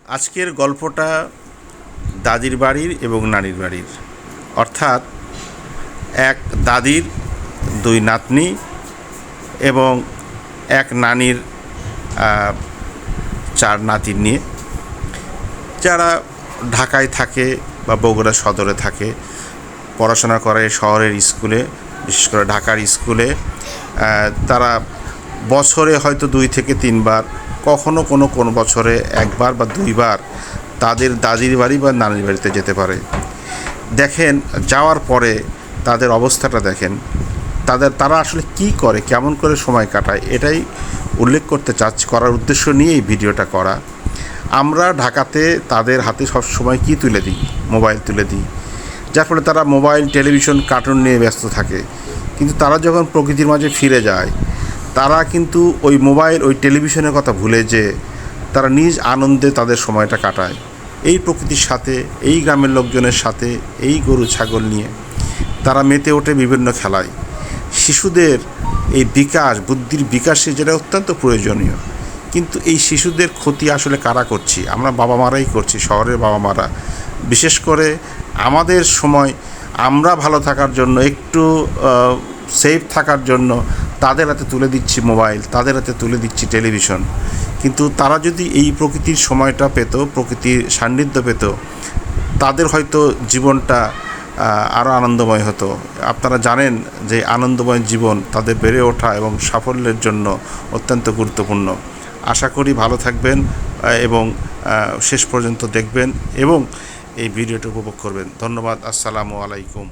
আজকের গল্পটা দাদির বাড়ির এবং নানির বাড়ির, অর্থাৎ এক দাদির দুই নাতনি এবং এক নানির চার নাতির নিয়ে, যারা ঢাকায় থাকে বা বগুড়া সদরে থাকে, পড়াশোনা করে শহরের স্কুলে, বিশেষ করে ঢাকার স্কুলে। তারা বছরে হয়তো 2 থেকে 3 বার, কখনো কোনো বছরে 1 বার বা 2 বার তাদের দাদির বাড়ি বা নানির বাড়িতে যেতে পারে। দেখেন, যাওয়ার পরে তাদের অবস্থাটা দেখেন, তারা আসলে কি করে, কেমন করে সময় কাটায়, এটাই উল্লেখ করতে চাচ্ছি, করার উদ্দেশ্য নিয়ে এই ভিডিওটা করা। আমরা ঢাকাতে তাদের হাতে সবসময় কি তুলে দিই? মোবাইল তুলে দিই, যার ফলে তারা মোবাইল, টেলিভিশন, কার্টুন নিয়ে ব্যস্ত থাকে। কিন্তু তারা যখন প্রকৃতির মাঝে ফিরে যায়, তারা কিন্তু ওই মোবাইল, ওই টেলিভিশনের কথা ভুলে যে তারা নিজ আনন্দে তাদের সময়টা কাটায়, এই প্রকৃতির সাথে, এই গ্রামের লোকজনের সাথে, এই গরু ছাগল নিয়ে তারা মেতে ওঠে বিভিন্ন খেলায়। শিশুদের এই বিকাশ, বুদ্ধির বিকাশে যেটা অত্যন্ত প্রয়োজনীয়, কিন্তু এই শিশুদের ক্ষতি আসলে কারা করছি? আমরা বাবা মারাই করছি, শহরের বাবা মারা। বিশেষ করে আমাদের সময় আমরা ভালো থাকার জন্য, একটু সেফ থাকার জন্য তাদের হাতে তুলে দিচ্ছি মোবাইল, তাদের হাতে তুলে দিচ্ছি টেলিভিশন। কিন্তু তারা যদি এই প্রকৃতির সময়টা পেত, প্রকৃতির সান্নিধ্য পেত, তাদের হয়তো জীবনটা আরও আনন্দময় হতো। আপনারা জানেন যে আনন্দময় জীবন তাদের বেড়ে ওঠা এবং সাফল্যের জন্য অত্যন্ত গুরুত্বপূর্ণ। আশা করি ভালো থাকবেন এবং শেষ পর্যন্ত দেখবেন এবং এই ভিডিওটি উপভোগ করবেন। ধন্যবাদ। আসসালামু আলাইকুম।